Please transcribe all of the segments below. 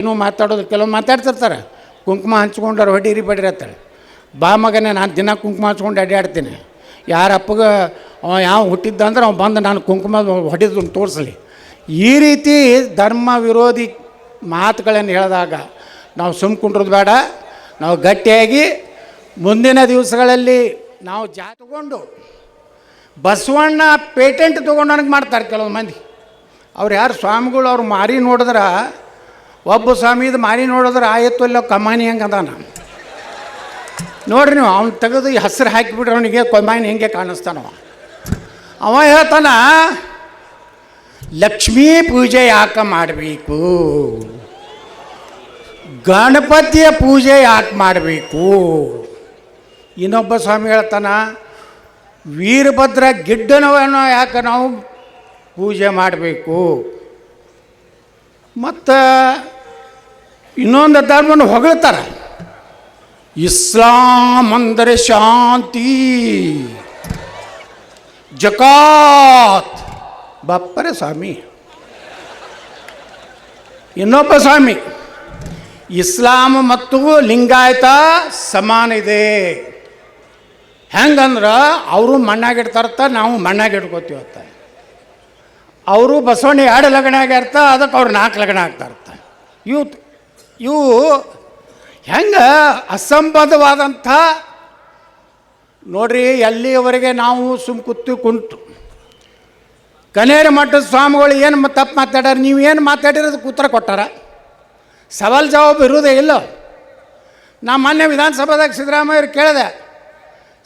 ಇನ್ನೂ ಮಾತಾಡೋದು ಕೆಲವು ಮಾತಾಡ್ತಿರ್ತಾರೆ, ಕುಂಕುಮ ಹಂಚ್ಕೊಂಡವ್ರು ಹೊಡೀರಿ ಬಡ್ರಿ ಅಂತಾಳೆ. ಬಾ ಮಗನೇ, ನಾನು ದಿನ ಕುಂಕುಮ ಹಂಚ್ಕೊಂಡು ಅಡ್ಡಾಡ್ತೀನಿ. ಯಾರ ಅಪ್ಪಗೆ ಯಾವ ಹುಟ್ಟಿದ್ದಂದ್ರೆ ಅವ್ನು ಬಂದು ನಾನು ಕುಂಕುಮ ಹೊಡಿದು ತೋರಿಸಲಿ. ಈ ರೀತಿ ಧರ್ಮ ವಿರೋಧಿ ಮಾತುಗಳನ್ನು ಹೇಳಿದಾಗ ನಾವು ಸುಮ್ಕೊಂಡ್ರದ್ದು ಬೇಡ. ನಾವು ಗಟ್ಟಿಯಾಗಿ ಮುಂದಿನ ದಿವಸಗಳಲ್ಲಿ ನಾವು ತಗೊಂಡು ಬಸವಣ್ಣ ಪೇಟೆಂಟ್ ತೊಗೊಂಡವನಿಗೆ ಮಾಡ್ತಾರೆ ಕೆಲವು ಮಂದಿ. ಅವ್ರು ಯಾರು ಸ್ವಾಮಿಗಳು, ಅವ್ರು ಮಾರಿ ನೋಡಿದ್ರೆ, ಒಬ್ಬ ಸ್ವಾಮಿದು ಮಾರಿ ನೋಡಿದ್ರೆ ಆಯತ್ತು ಇಲ್ಲ ಕಮಾನಿ ಹೆಂಗೆ ಅದಾನ ನೋಡ್ರಿ ನೀವು. ಅವ್ನು ತೆಗೆದು ಈ ಹಸಿರು ಹಾಕಿಬಿಟ್ರೆ ಅವನಿಗೆ ಕಮಾನಿ ಹೆಂಗೆ ಕಾಣಿಸ್ತಾನವ. ಅವ ಹೇಳ್ತಾನ, ಲಕ್ಷ್ಮೀ ಪೂಜೆ ಯಾಕೆ ಮಾಡಬೇಕು, ಗಣಪತಿಯ ಪೂಜೆ ಯಾಕೆ ಮಾಡಬೇಕು. ಇನ್ನೊಬ್ಬ ಸ್ವಾಮಿ ಹೇಳ್ತಾನ, ವೀರಭದ್ರ ಗಿಡ್ಡನವನ್ನು ಯಾಕೆ ನಾವು ಪೂಜೆ ಮಾಡಬೇಕು. ಮತ್ತು ಇನ್ನೊಂದು ಧರ್ಮವನ್ನು ಹೊಗಳ್ತಾರೆ, ಇಸ್ಲಾಂ ಅಂದರೆ ಶಾಂತಿ, ಜಕಾತ್. ಬಪ್ಪರೆ ಸ್ವಾಮಿ. ಇನ್ನೊಬ್ಬ ಸ್ವಾಮಿ, ಇಸ್ಲಾಂ ಮತ್ತು ಲಿಂಗಾಯತ ಸಮಾನ ಇದೆ. ಹೆಂಗಂದ್ರೆ ಅವರು ಮಣ್ಣಾಗಿಡ್ತಾರತ್ತ, ನಾವು ಮಣ್ಣಾಗಿಡ್ಕೋತೀವತ್ತ. ಅವರು ಬಸವಣ್ಣ 2 ಲಗ್ನ ಆಗ್ಯಾರ್ತ, ಅದಕ್ಕೆ ಅವ್ರು 4 ಲಗ್ನ ಆಗ್ತಾರತ್ತ. ಇವು ಹೆಂಗೆ ಅಸಂಬದ್ಧವಾದಂಥ ನೋಡ್ರಿ. ಎಲ್ಲಿಯವರೆಗೆ ನಾವು ಕುಂತು ಕನೇರ ಮಠದ ಸ್ವಾಮಿಗಳು ಏನು ತಪ್ಪು ಮಾತಾಡ್ಯಾರ, ನೀವು ಏನು ಮಾತಾಡಿರೋದಕ್ಕೆ ಉತ್ತರ ಕೊಟ್ಟಾರ. ಸವಾಲು ಜವಾಬು ಇರುವುದೇ ಇಲ್ಲ. ನಾ ಮೊನ್ನೆ ವಿಧಾನಸಭಾದಾಗ ಸಿದ್ದರಾಮಯ್ಯವ್ರು ಕೇಳಿದೆ,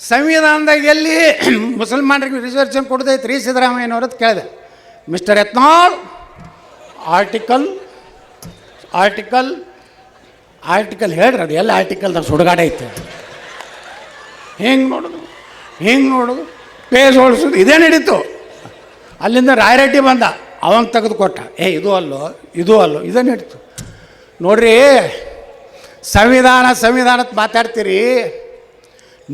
ಸಂವಿಧಾನದಾಗ ಎಲ್ಲಿ ಮುಸಲ್ಮಾನರಿಗೆ ರಿಸರ್ವೇಷನ್ ಕೊಡೋದೈತ್ರಿ ಸಿದ್ದರಾಮಯ್ಯನವ್ರದ್ದು ಕೇಳಿದೆ. ಮಿಸ್ಟರ್ ಯತ್ನಾಳ್, ಆರ್ಟಿಕಲ್ ಹೇಳ್ರಿ, ಅದು ಎಲ್ಲ ಆರ್ಟಿಕಲ್ದಾಗ ಸುಡುಗಾಡ ಐತೆ. ಹಿಂಗೆ ನೋಡೋದು ಪೇಜ್ ಓಡಿಸೋದು ಇದೇ ನಡೀತು. ಅಲ್ಲಿಂದ ರಾಯರೆಡ್ಡಿ ಬಂದ, ಅವನ್ ತೆಗೆದು ಕೊಟ್ಟ, ಇದು ಅಲ್ಲೋ ಇದೇ ನಡೀತು. ನೋಡ್ರಿ, ಸಂವಿಧಾನದ ಮಾತಾಡ್ತೀರಿ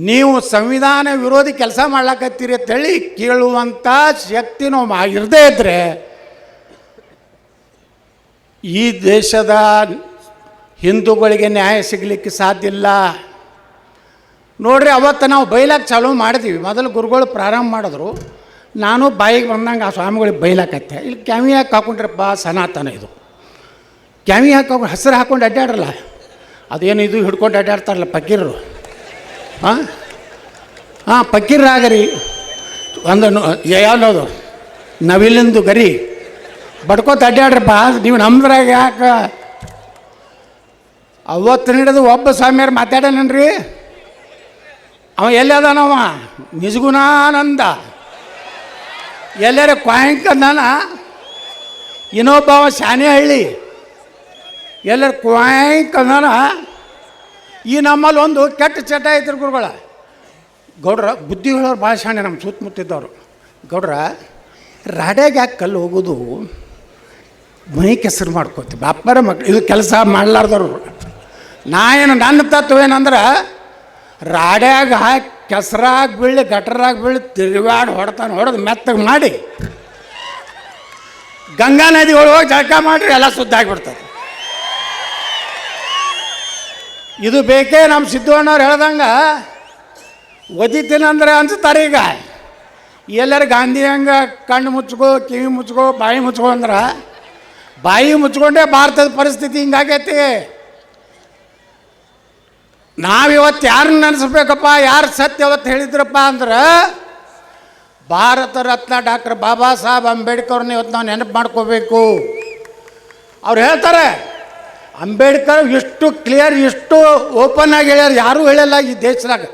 ನೀವು. ಸಂವಿಧಾನ ವಿರೋಧಿ ಕೆಲಸ ಮಾಡ್ಲಾಕತ್ತೀರಿ ಅಂತೇಳಿ ಕೇಳುವಂಥ ಶಕ್ತಿ ನಾವು ಇರದೇ ಇದ್ದರೆ ಈ ದೇಶದ ಹಿಂದೂಗಳಿಗೆ ನ್ಯಾಯ ಸಿಗಲಿಕ್ಕೆ ಸಾಧ್ಯ ಇಲ್ಲ. ನೋಡ್ರಿ, ಅವತ್ತು ನಾವು ಬೈಲಾಕ ಚಾಲೂ ಮಾಡಿದ್ವಿ. ಮೊದಲು ಗುರುಗಳು ಪ್ರಾರಂಭ ಮಾಡಿದ್ರು, ನಾನು ಬಾಯಿಗೆ ಬಂದಂಗೆ ಆ ಸ್ವಾಮಿಗಳಿಗೆ ಬೈಲಾಕತ್ತೆ. ಇಲ್ಲಿ ಕ್ಯಾಮಿ ಹಾಕಿ ಹಾಕೊಂಡ್ರಪ್ಪ, ಸನಾತನ ಇದು ಕ್ಯಾಮಿ ಹಾಕೊಂಡು ಹಸಿರು ಹಾಕ್ಕೊಂಡು ಅಡ್ಡಾಡ್ರಲ್ಲ, ಅದೇನು ಇದು ಹಿಡ್ಕೊಂಡು ಅಡ್ಡಾಡ್ತಾರಲ್ಲ ಪಕ್ಕೀರರು. ಹಾಂ ಪಕ್ಕೀರ್ರಾಗರಿ ಒಂದು ಯಾವ್ದು ನವಿಲಿಂದು ಗರಿ ಬಡ್ಕೋತ ಅಡ್ಡಾಡ್ರಪ್ಪ, ನೀವು ನಮ್ದ್ರಾಗ ಯಾಕೆ. ಅವತ್ತು ಹಿಡಿದು ಒಬ್ಬ ಸ್ವಾಮಿಯರು ಮಾತಾಡೇನನ್ರಿ, ಅವ ಎಲ್ಲದಾನವ ನಿಜಗುಣಾನಂದ ಎಲ್ಲರ ಕ್ವಾಯಿಂಕಂದಾನ. ಇನ್ನೊಬ್ಬ ಅವ ಶಾನೆಹಳ್ಳಿ ಎಲ್ಲರ ಕ್ವಾಯಿಂಕಂದಾನ. ಈ ನಮ್ಮಲ್ಲಿ ಒಂದು ಕೆಟ್ಟ ಚಟ ಐತ್ರಿ ಗುರುಗಳ. ಗೌಡ್ರ ಬುದ್ಧಿ ಹೇಳೋರು ಭಾಳ ಶಾಣೆ, ನಮ್ಮ ಸುತ್ತಮುತ್ತಿದ್ದವರು. ಗೌಡ್ರ, ರಾಡ್ಯಾಗ ಯಾಕೆ ಕಲ್ಲು ಹೋಗೋದು, ಮೈ ಕೆಸರು ಮಾಡ್ಕೋತೀವಿ ಬಾಪ್ಪರ ಮಕ್ಳು. ಇದು ಕೆಲಸ ಮಾಡಲಾರ್ದವ್ರು. ನನ್ನ ತತ್ವ ಏನಂದ್ರೆ, ರಾಡ್ಯಾಗ ಹಾಕಿ ಕೆಸರಾಗಿ ಬೀಳಿ ಗಟರಾಗಿ ಬೀಳಿ ತಿರುಗಾಡಿ ಹೊಡೆದು ಮೆತ್ತಗೆ ಮಾಡಿ ಗಂಗಾ ನದಿ ಒಳಗೆ ಹೋಗಿ ಜಳಕ ಮಾಡಿರಿ, ಎಲ್ಲ ಶುದ್ಧ ಆಗಿಬಿಡ್ತದೆ. ಇದು ಬೇಕೇ. ನಮ್ಮ ಸಿದ್ದಣ್ಣವ್ರು ಹೇಳ್ದಂಗೆ ಒದಿತೀನಂದ್ರೆ ಅನ್ಸ್ತಾರೆ. ಈಗ ಎಲ್ಲರೂ ಗಾಂಧಿ ಹಂಗೆ ಕಣ್ಣು ಮುಚ್ಕೋ, ಕಿವಿ ಮುಚ್ಕೋ, ಬಾಯಿ ಮುಚ್ಕೋ ಅಂದ್ರೆ, ಬಾಯಿ ಮುಚ್ಕೊಂಡೇ ಭಾರತದ ಪರಿಸ್ಥಿತಿ ಹಿಂಗಾಗೈತಿ. ನಾವಿವತ್ತು ಯಾರನ್ನ ನೆನೆಸ್ಬೇಕಪ್ಪ, ಯಾರು ಸತ್ಯ ಅವತ್ತು ಹೇಳಿದ್ರಪ್ಪ ಅಂದ್ರೆ ಭಾರತ ರತ್ನ ಡಾಕ್ಟರ್ ಬಾಬಾ ಸಾಹೇಬ್ ಅಂಬೇಡ್ಕರ್ನ ಇವತ್ತು ನಾವು ನೆನಪು ಮಾಡ್ಕೋಬೇಕು. ಅವ್ರು ಹೇಳ್ತಾರೆ, ಅಂಬೇಡ್ಕರ್ ಎಷ್ಟು ಕ್ಲಿಯರ್, ಎಷ್ಟು ಓಪನ್ ಆಗಿ ಹೇಳ್ಯಾರ, ಯಾರೂ ಹೇಳಲ್ಲ ಈ ದೇಶದಾಗ.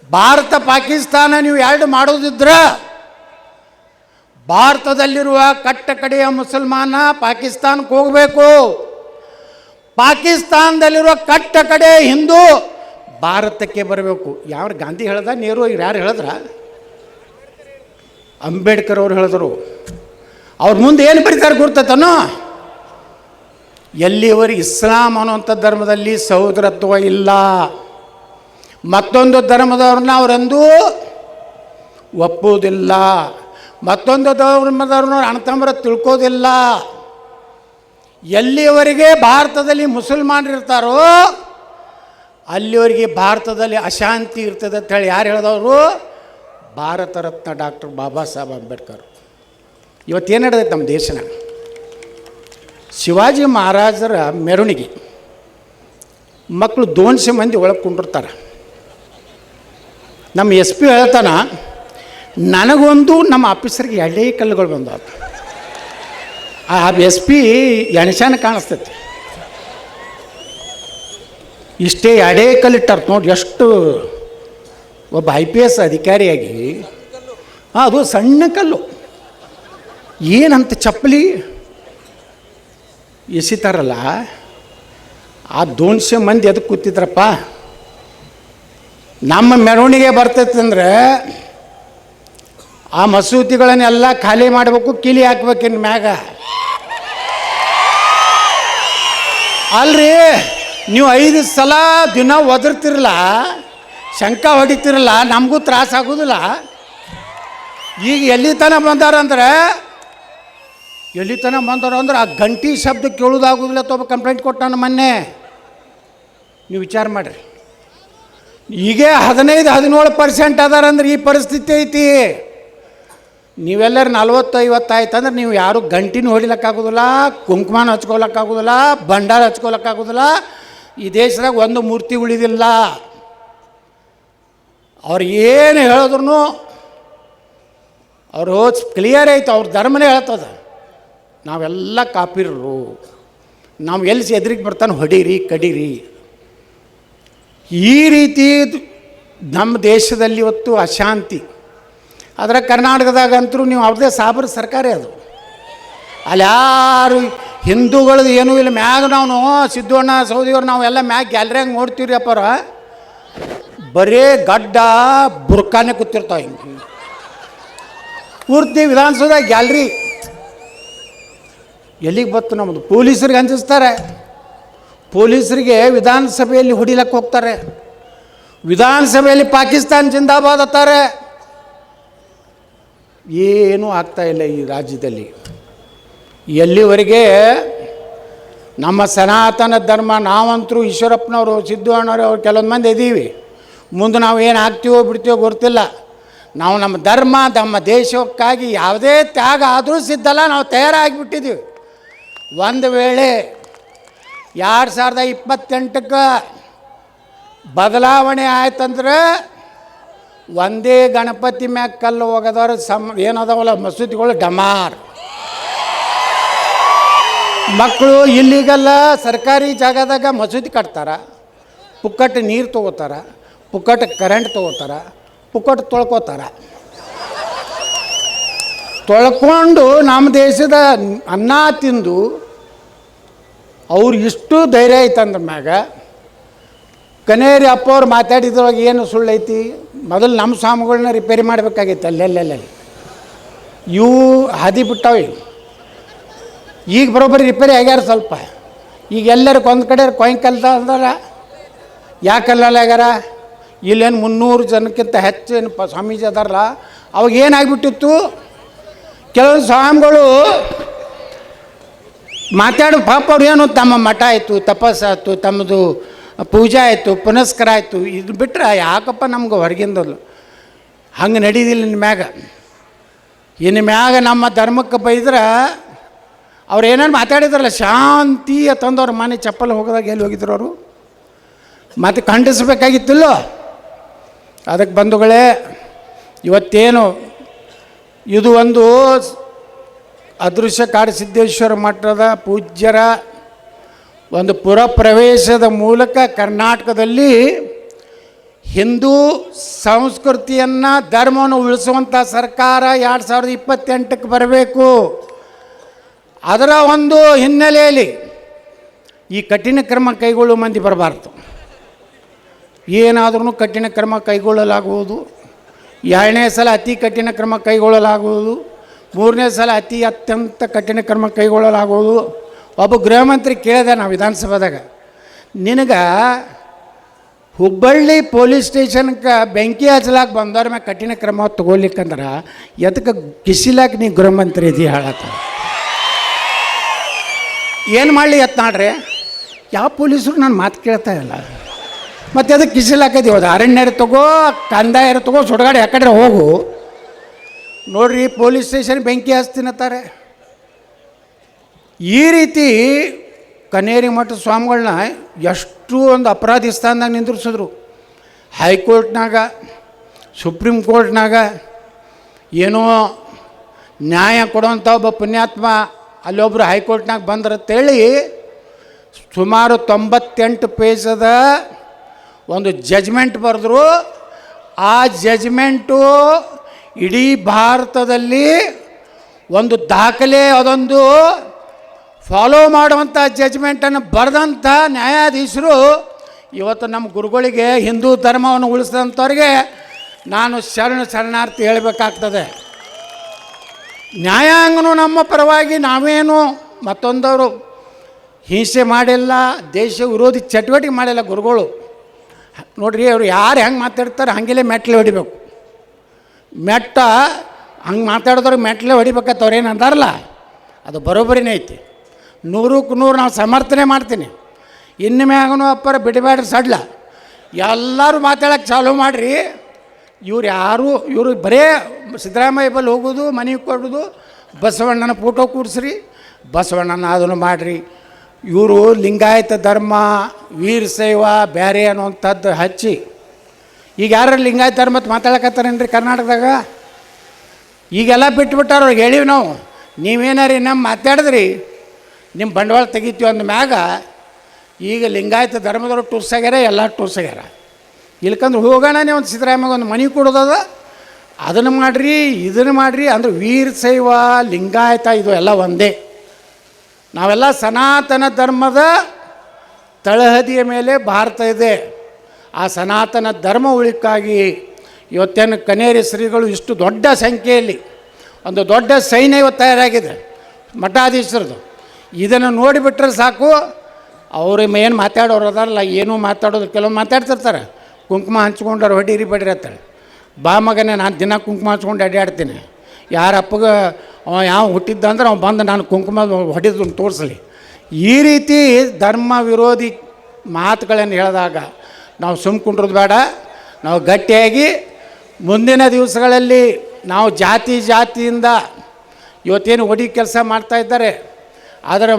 ಭಾರತ ಪಾಕಿಸ್ತಾನ ನೀವು 2 ಮಾಡೋದಿದ್ರೆ ಭಾರತದಲ್ಲಿರುವ ಕಟ್ಟ ಕಡೆಯ ಮುಸಲ್ಮಾನ ಪಾಕಿಸ್ತಾನಕ್ಕೆ ಹೋಗಬೇಕು, ಪಾಕಿಸ್ತಾನದಲ್ಲಿರುವ ಕಟ್ಟ ಕಡೆ ಹಿಂದೂ ಭಾರತಕ್ಕೆ ಬರಬೇಕು. ಯಾರು ಗಾಂಧಿ ಹೇಳ್ದ, ನೆಹರು ಯಾರು ಹೇಳಿದ್ರ? ಅಂಬೇಡ್ಕರ್ ಅವ್ರು ಹೇಳಿದ್ರು. ಅವ್ರ ಮುಂದೆ ಏನು ಬರೀತಾರೆ ಗುರ್ತತನೋ, ಎಲ್ಲಿವರೆಗೆ ಇಸ್ಲಾಂ ಅನ್ನುವಂಥ ಧರ್ಮದಲ್ಲಿ ಸಹೋದರತ್ವ ಇಲ್ಲ, ಮತ್ತೊಂದು ಧರ್ಮದವ್ರನ್ನ ಅವರೆಂದೂ ಒಪ್ಪುವುದಿಲ್ಲ, ಮತ್ತೊಂದು ಧರ್ಮದವ್ರನ್ನ ಅಣ್ಣ ತಮ್ಮರ ತಿಳ್ಕೋದಿಲ್ಲ. ಎಲ್ಲಿಯವರೆಗೆ ಭಾರತದಲ್ಲಿ ಮುಸಲ್ಮಾನರಿರ್ತಾರೋ ಅಲ್ಲಿವರೆಗೆ ಭಾರತದಲ್ಲಿ ಅಶಾಂತಿ ಇರ್ತದೆ ಅಂತ ಹೇಳಿ ಯಾರು ಹೇಳಿದವರು? ಭಾರತ ರತ್ನ ಡಾಕ್ಟರ್ ಬಾಬಾ ಸಾಹೇಬ್ ಅಂಬೇಡ್ಕರ್. ಇವತ್ತೇನು ನಡೆದೈತೆ ನಮ್ಮ ದೇಶನ? ಶಿವಾಜಿ ಮಹಾರಾಜರ ಮೆರವಣಿಗೆ, ಮಕ್ಕಳು 200 ಮಂದಿ ಒಳಗೆ ಕುಂಡಿರ್ತಾರೆ. ನಮ್ಮ ಎಸ್ ಪಿ ಹೇಳ್ತಾನ, ನನಗೊಂದು ನಮ್ಮ ಆಫೀಸರ್ಗೆ 2 ಕಲ್ಲುಗಳು ಬಂದವು. ಆ ಎಸ್ ಪಿ ಎಣಶಾನ ಕಾಣಿಸ್ತೈತಿ, ಇಷ್ಟೇ 2 ಕಲ್ಲಿಟ್ಟಾರ ನೋಡಿ. ಎಷ್ಟು ಒಬ್ಬ IPS ಅಧಿಕಾರಿಯಾಗಿ ಅದು ಸಣ್ಣ ಕಲ್ಲು ಏನಂತ ಚಪ್ಪಲಿ ಎಸಿತಾರಲ್ಲ, ಆ 200 ಮಂದಿ ಅದಕ್ಕೆ ಕೂತಿದ್ರಪ್ಪ. ನಮ್ಮ ಮೆರವಣಿಗೆ ಬರ್ತೈತೆ ಅಂದರೆ ಆ ಮಸೂತಿಗಳನ್ನೆಲ್ಲ ಖಾಲಿ ಮಾಡಬೇಕು, ಕೀಲಿ ಹಾಕ್ಬೇಕಿನ್ ಮ್ಯಾಗ. ಅಲ್ರಿ, ನೀವು 5 ಸಲ ದಿನ ಒದರ್ತಿರಲ್ಲ, ಶಂಕ ಹೊಡಿತಿರಲ್ಲ, ನಮಗೂ ತ್ರಾಸ ಆಗೋದಿಲ್ಲ. ಈಗ ಎಲ್ಲಿ ತನಕ ಬಂದಾರಂದ್ರೆ ಆ ಗಂಟಿ ಶಬ್ದ ಕೇಳೋದಾಗೋದಿಲ್ಲ. ತೋಬ ಕಂಪ್ಲೇಂಟ್ ಕೊಟ್ಟಾನ ಮೊನ್ನೆ. ನೀವು ವಿಚಾರ ಮಾಡಿರಿ, ಈಗ 15-17% ಅದಾರಂದ್ರೆ ಈ ಪರಿಸ್ಥಿತಿ ಐತಿ. ನೀವೆಲ್ಲರೂ 40-50 ಆಯ್ತು ಅಂದ್ರೆ ನೀವು ಯಾರು ಗಂಟಿನೂ ಹೊಡಿಲಕ್ಕಾಗೋದಿಲ್ಲ, ಕುಂಕುಮನ ಹಚ್ಕೊಳಕ್ಕಾಗೋದಿಲ್ಲ, ಭಂಡಾರ ಹಚ್ಕೊಳಕ್ಕಾಗೋದಿಲ್ಲ. ಈ ದೇಶದಾಗ ಒಂದು ಮೂರ್ತಿ ಉಳಿದಿಲ್ಲ. ಅವ್ರು ಏನು ಹೇಳಿದ್ರು ಅವರು ಕ್ಲಿಯರ್ ಐತೆ, ಅವ್ರ ಧರ್ಮನೇ ಹೇಳ್ತದೆ, ನಾವೆಲ್ಲ ಕಾಪಿರರು, ನಾವು ಎಲ್ಲಿ ಎದುರಿಗೆ ಬರ್ತಾನೆ ಹೊಡೀರಿ ಕಡೀರಿ. ಈ ರೀತಿ ನಮ್ಮ ದೇಶದಲ್ಲಿ ಇವತ್ತು ಅಶಾಂತಿ. ಅದರ ಕರ್ನಾಟಕದಾಗಂತರೂ ನೀವು ಅವ್ರದ್ದೇ ಸಾಬರ ಸರ್ಕಾರ ಅದು. ಅಲ್ಲಿ ಯಾರು ಹಿಂದೂಗಳದ್ದು ಏನೂ ಇಲ್ಲ. ಮ್ಯಾಗ ನಾವು ಸಿದ್ದಣ್ಣ ಸೌದಿಯವ್ರು ನಾವೆಲ್ಲ ಮ್ಯಾಗ ಗ್ಯಾಲರಿಯಾಗ ನೋಡ್ತೀವಿ ರೀ ಅಪ್ಪರ, ಬರೇ ಗಡ್ಡ ಬುರ್ಕಾನೆ ಕೂತಿರ್ತಾವೆ. ಹಿಂಗೆ ಪೂರ್ತಿ ವಿಧಾನಸೌಧ ಗ್ಯಾಲ್ರಿ. ಎಲ್ಲಿಗೆ ಬತ್ತು ನಮ್ಮದು? ಪೊಲೀಸರಿಗೆ ಅಂಜಿಸ್ತಾರೆ. ಪೊಲೀಸರಿಗೆ ವಿಧಾನಸಭೆಯಲ್ಲಿ ಹೊಡಿಲಕ್ಕೆ ಹೋಗ್ತಾರೆ, ವಿಧಾನಸಭೆಯಲ್ಲಿ ಪಾಕಿಸ್ತಾನ ಜಿಂದಾಬಾದ್ ಅಂತಾರೆ. ಏನೂ ಆಗ್ತಾಯಿಲ್ಲ ಈ ರಾಜ್ಯದಲ್ಲಿ. ಎಲ್ಲಿವರೆಗೆ ನಮ್ಮ ಸನಾತನ ಧರ್ಮ, ನಾವಂತರೂ ಈಶ್ವರಪ್ಪನವರು, ಸಿದ್ದು ಅಣ್ಣವರು, ಅವ್ರು ಕೆಲವೊಂದು ಮಂದಿ ಇದ್ದೀವಿ. ಮುಂದೆ ನಾವು ಏನು ಆಗ್ತೀವೋ ಬಿಡ್ತೀವೋ ಗೊತ್ತಿಲ್ಲ. ನಾವು ನಮ್ಮ ಧರ್ಮ, ನಮ್ಮ ದೇಶಕ್ಕಾಗಿ ಯಾವುದೇ ತ್ಯಾಗ ಆದರೂ ಸಿದ್ಧಲ್ಲ, ನಾವು ತಯಾರಾಗಿಬಿಟ್ಟಿದ್ದೀವಿ. ಒಂದು ವೇಳೆ 2028ಕ್ಕೆ ಬದಲಾವಣೆ ಆಯ್ತಂದ್ರೆ ಒಂದೇ ಗಣಪತಿ ಮ್ಯಾಗ ಕಲ್ಲು ಹೋಗೋದವ್ರು ಏನದಾವಲ್ಲ ಮಸೂತಿಗಳು ಡಮಾರ್. ಮಕ್ಕಳು ಇಲ್ಲಿಗೆಲ್ಲ ಸರ್ಕಾರಿ ಜಾಗದಾಗ ಮಸೂತಿ ಕಟ್ತಾರೆ, ಪುಕ್ಕಟ್ಟು ನೀರು ತೊಗೋತಾರೆ, ಪುಕ್ಕಟ್ಟು ಕರೆಂಟ್ ತೊಗೋತಾರೆ, ಪುಕ್ಕಟ್ಟು ತೊಳ್ಕೊತಾರೆ. ತೊಳ್ಕೊಂಡು ನಮ್ಮ ದೇಶದ ಅನ್ನ ತಿಂದು ಅವ್ರು ಇಷ್ಟು ಧೈರ್ಯ ಐತಂದ್ರ ಮ್ಯಾಗ ಕನೇರಿ ಅಪ್ಪ ಅವ್ರು ಮಾತಾಡಿದ್ರೊಳಗೆ ಏನು ಸುಳ್ಳೈತಿ? ಮೊದಲು ನಮ್ಮ ಸ್ವಾಮಿಗಳನ್ನ ರಿಪೇರಿ ಮಾಡಬೇಕಾಗಿತ್ತು. ಅಲ್ಲೆಲ್ಲೆಲ್ಲಿ ಇವು ಹಾದಿ ಬಿಟ್ಟಾವೆ. ಈಗ ಬರೋಬ್ಬರಿ ರಿಪೇರಿ ಆಗ್ಯಾರ ಸ್ವಲ್ಪ. ಈಗ ಎಲ್ಲರೂ ಒಂದು ಕಡೆ ಕೊಯ್ನ್ ಕಲ್ತ ಅಂದ್ರೆ ಯಾಕಲ್ಲ ಆಗ್ಯಾರ? ಇಲ್ಲೇನು 300 ಜನಕ್ಕಿಂತ ಹೆಚ್ಚು ಏನು ಸ್ವಾಮೀಜಿ ಅದಾರಲ್ಲ, ಅವಾಗ ಏನಾಗ್ಬಿಟ್ಟಿತ್ತು, ಕೆಲವೊಂದು ಸ್ವಾಮಿಗಳು ಮಾತಾಡೋ ಪಾಪ ಅವ್ರು ಏನು ತಮ್ಮ ಮಠ ಆಯಿತು, ತಪಸ್ಸಾಯ್ತು, ತಮ್ಮದು ಪೂಜೆ ಆಯಿತು, ಪುನಸ್ಕಾರ ಆಯಿತು, ಇದು ಬಿಟ್ಟರೆ ಯಾಕಪ್ಪ ನಮ್ಗೆ ಹೊರಗಿಂದಲ್ಲ ಹಂಗೆ ನಡೀದಿಲ್ಲ. ಇನ್ನು ಮ್ಯಾಗ ನಮ್ಮ ಧರ್ಮಕ್ಕೆ ಬೈದ್ರೆ ಅವ್ರು ಏನೇನು ಮಾತಾಡಿದ್ರಲ್ಲ ಶಾಂತಿ ತಂದವ್ರು ಮನೆ ಚಪ್ಪಲ್ ಹೋಗೋದಾಗ ಎಲ್ಲಿ ಹೋಗಿದ್ರು ಅವರು? ಮತ್ತು ಖಂಡಿಸಬೇಕಾಗಿತ್ತಿಲ್ಲೋ. ಅದಕ್ಕೆ ಬಂಧುಗಳೇ, ಇವತ್ತೇನು ಇದು ಒಂದು ಅದೃಶ್ಯ ಕಾಡಸಿದ್ದೇಶ್ವರ ಮಠದ ಪೂಜ್ಯರ ಒಂದು ಪುರಪ್ರವೇಶದ ಮೂಲಕ ಕರ್ನಾಟಕದಲ್ಲಿ ಹಿಂದೂ ಸಂಸ್ಕೃತಿಯನ್ನು, ಧರ್ಮವನ್ನು ಉಳಿಸುವಂಥ ಸರ್ಕಾರ 2028ಕ್ಕೆ ಬರಬೇಕು. ಅದರ ಒಂದು ಹಿನ್ನೆಲೆಯಲ್ಲಿ ಈ ಕಠಿಣ ಕ್ರಮ ಕೈಗೊಳ್ಳುವ ಮಂದಿ ಬರಬಾರ್ದು. ಏನಾದ್ರೂ ಕಠಿಣ ಕ್ರಮ ಕೈಗೊಳ್ಳಲಾಗುವುದು. 2ನೇ ಸಲ ಅತಿ ಕಠಿಣ ಕ್ರಮ ಕೈಗೊಳ್ಳಲಾಗುವುದು. 3ನೇ ಸಲ ಅತ್ಯಂತ ಕಠಿಣ ಕ್ರಮ ಕೈಗೊಳ್ಳಲಾಗುವುದು. ಒಬ್ಬ ಗೃಹ ಮಂತ್ರಿ ಕೇಳಿದೆ ನಾವು ವಿಧಾನಸಭಾದಾಗ, ನಿನಗೆ ಹುಬ್ಬಳ್ಳಿ ಪೊಲೀಸ್ ಸ್ಟೇಷನ್ಗೆ ಬೆಂಕಿ ಹಚ್ಚಲಾಕ ಬಂದವ್ರ ಮ್ಯಾಗ ಕಠಿಣ ಕ್ರಮ ತೊಗೊಲಿಕ್ಕಂದ್ರೆ ಎದಕ್ಕೆ ಕಿಸಿಲಾಕ ನೀ ಗೃಹ ಮಂತ್ರಿ ಇದೀ ಹೇಳತ್ತ? ಏನು ಮಾಡಲಿ ಯತ್ನಾಡ್ರಿ, ಯಾವ ಪೊಲೀಸರು ನನ್ನ ಮಾತು ಕೇಳ್ತಾ ಇಲ್ಲ. ಮತ್ತು ಅದಕ್ಕೆ ಕಿಸಿಲ್ ಹಾಕೈತಿ, ಹೋದ ಅರಣ್ಯರು ತಗೋ, ಕಂದಾಯರು ತಗೋ, ಸುಡಗಾಡಿ ಯಾಕಡ್ರೆ ಹೋಗು. ನೋಡ್ರಿ, ಪೊಲೀಸ್ ಸ್ಟೇಷನ್ ಬೆಂಕಿ ಹಚ್ತೀನತ್ತಾರೆ. ಈ ರೀತಿ ಕನೇರಿ ಮಠದ ಸ್ವಾಮಿಗಳನ್ನ ಎಷ್ಟು ಒಂದು ಅಪರಾಧಿ ಸ್ಥಾನದಾಗ ನಿಂದಿರ್ಸಿದ್ರು. ಹೈಕೋರ್ಟ್ನಾಗ, ಸುಪ್ರೀಂ ಕೋರ್ಟ್ನಾಗ ಏನೋ ನ್ಯಾಯ ಕೊಡುವಂಥ ಒಬ್ಬ ಪುಣ್ಯಾತ್ಮ ಅಲ್ಲೊಬ್ಬರು ಹೈಕೋರ್ಟ್ನಾಗ ಬಂದ್ರಂತೇಳಿ ಸುಮಾರು 98 ಪೇಜದ ಒಂದು ಜಜ್ಮೆಂಟ್ ಬರೆದ್ರು. ಆ ಜಜ್ಮೆಂಟು ಇಡೀ ಭಾರತದಲ್ಲಿ ಒಂದು ದಾಖಲೆ, ಅದೊಂದು ಫಾಲೋ ಮಾಡುವಂಥ ಜಜ್ಮೆಂಟನ್ನು ಬರೆದಂಥ ನ್ಯಾಯಾಧೀಶರು ಇವತ್ತು ನಮ್ಮ ಗುರುಗಳಿಗೆ, ಹಿಂದೂ ಧರ್ಮವನ್ನು ಉಳಿಸಿದಂಥವ್ರಿಗೆ ನಾನು ಶರಣಾರ್ಥಿ ಹೇಳಬೇಕಾಗ್ತದೆ. ನ್ಯಾಯಾಂಗನೂ ನಮ್ಮ ಪರವಾಗಿ, ನಾವೇನು ಮತ್ತೊಂದವರು ಹಿಂಸೆ ಮಾಡಿಲ್ಲ, ದೇಶ ವಿರೋಧಿ ಚಟುವಟಿಕೆ ಮಾಡಿಲ್ಲ ಗುರುಗಳು. ನೋಡ್ರಿ, ಅವರು ಯಾರು ಹೆಂಗೆ ಮಾತಾಡ್ತಾರೆ ಹಂಗೆಲ್ಲೇ ಮೆಟ್ಲೆ ಹೊಡಿಬೇಕು. ಹಂಗೆ ಮಾತಾಡಿದವ್ರಿಗೆ ಮೆಟ್ಲೆ ಹೊಡಿಬೇಕಂತ ಅವ್ರೇನು ಅಂದಾರಲ್ಲ, ಅದು ಬರೋಬ್ಬರಿನೇ ಐತಿ. 100ಕ್ಕೆ 100 ನಾವು ಸಮರ್ಥನೆ ಮಾಡ್ತೀನಿ. ಇನ್ನು ಮ್ಯಾಗನೂ ಅಪ್ಪರ ಬಿಡಬೇಡ್ರಿ ಸಡ್ಲ, ಎಲ್ಲರೂ ಮಾತಾಡೋಕ್ಕೆ ಚಾಲೂ ಮಾಡಿರಿ. ಇವರು ಬರೇ ಸಿದ್ದರಾಮಯ್ಯ ಬಲ್ಲಿ ಹೋಗೋದು, ಮನೆಗೆ ಕೊಡೋದು, ಬಸವಣ್ಣನ ಫೋಟೋ ಕೂಡಿಸ್ರಿ, ಬಸವಣ್ಣನ ಅದನ್ನು ಮಾಡಿರಿ. ಇವರು ಲಿಂಗಾಯತ ಧರ್ಮ, ವೀರಶೈವ ಬೇರೆ ಅನ್ನುವಂಥದ್ದು ಹಚ್ಚಿ, ಈಗ ಯಾರು ಲಿಂಗಾಯತ ಧರ್ಮತ್ ಮಾತಾಡಕತ್ತಾರೇನ್ರಿ ಕರ್ನಾಟಕದಾಗ? ಈಗೆಲ್ಲ ಬಿಟ್ಬಿಟ್ಟಾರ. ಅವ್ರಿಗೆ ಹೇಳಿವಿ ನಾವು, ನೀವೇನಾರಿ ನಮ್ಮ ಮಾತಾಡಿದ್ರಿ ನಿಮ್ಮ ಬಂಡವಾಳ ತೆಗಿತೀವಿ ಅಂದ ಮ್ಯಾಗ ಈಗ ಲಿಂಗಾಯತ ಧರ್ಮದವ್ರು ಟೂರ್ಸಾಗ್ಯಾರ, ಎಲ್ಲ ಟೂರ್ಸಾಗ್ಯಾರ. ಇಲ್ಕಂದ್ರೆ ಹೋಗೋಣ, ಒಂದು ಸಿದ್ದರಾಮಯ್ಯ ಒಂದು ಮನೆ ಕೊಡೋದದ, ಅದನ್ನು ಮಾಡಿರಿ, ಇದನ್ನು ಮಾಡಿರಿ. ಅಂದ್ರೆ ವೀರಶೈವ, ಲಿಂಗಾಯತ ಇದು ಎಲ್ಲ ಒಂದೇ. ನಾವೆಲ್ಲ ಸನಾತನ ಧರ್ಮದ ತಳಹದಿಯ ಮೇಲೆ ಭಾರತ ಇದೆ. ಆ ಸನಾತನ ಧರ್ಮ ಉಳಿಕ್ಕಾಗಿ ಇವತ್ತೇನು ಕನೇರಿ ಶ್ರೀಗಳು ಇಷ್ಟು ದೊಡ್ಡ ಸಂಖ್ಯೆಯಲ್ಲಿ ಒಂದು ದೊಡ್ಡ ಸೈನ್ಯ ಇವತ್ತು ತಯಾರಾಗಿದೆ ಮಠಾಧೀಶರದು. ಇದನ್ನು ನೋಡಿಬಿಟ್ರೆ ಸಾಕು, ಅವ್ರು ಏನು ಮಾತಾಡೋರು ಅದಾರಲ್ಲ, ಏನೂ ಮಾತಾಡೋದು, ಕೆಲವು ಮಾತಾಡ್ತಿರ್ತಾರೆ, ಕುಂಕುಮ ಹಂಚ್ಕೊಂಡವ್ರು ಹೊಡೀರಿ ಬಡ್ರಿ ಅಂತಾಳೆ. ಬಾ ಮಗನೇ, ನಾನು ದಿನ ಕುಂಕುಮ ಹಂಚ್ಕೊಂಡು ಅಡ್ಡಾಡ್ತೀನಿ. ಯಾರ ಅಪ್ಪಗೆ ಯಾವ ಹುಟ್ಟಿದ್ದಂದ್ರೆ ಅವ್ನು ಬಂದು ನಾನು ಕುಂಕುಮ ಹೊಡಿದು ತೋರಿಸಲಿ. ಈ ರೀತಿ ಧರ್ಮ ವಿರೋಧಿ ಮಾತುಗಳನ್ನು ಹೇಳಿದಾಗ ನಾವು ಸುಮ್ಕೊಂಡ್ರದ್ದು ಬೇಡ. ನಾವು ಗಟ್ಟಿಯಾಗಿ ಮುಂದಿನ ದಿವಸಗಳಲ್ಲಿ ನಾವು ಜಾತಿಯಿಂದ ಇವತ್ತೇನು ಹೊಡಿ ಕೆಲಸ ಮಾಡ್ತಾಯಿದ್ದಾರೆ, ಅದರ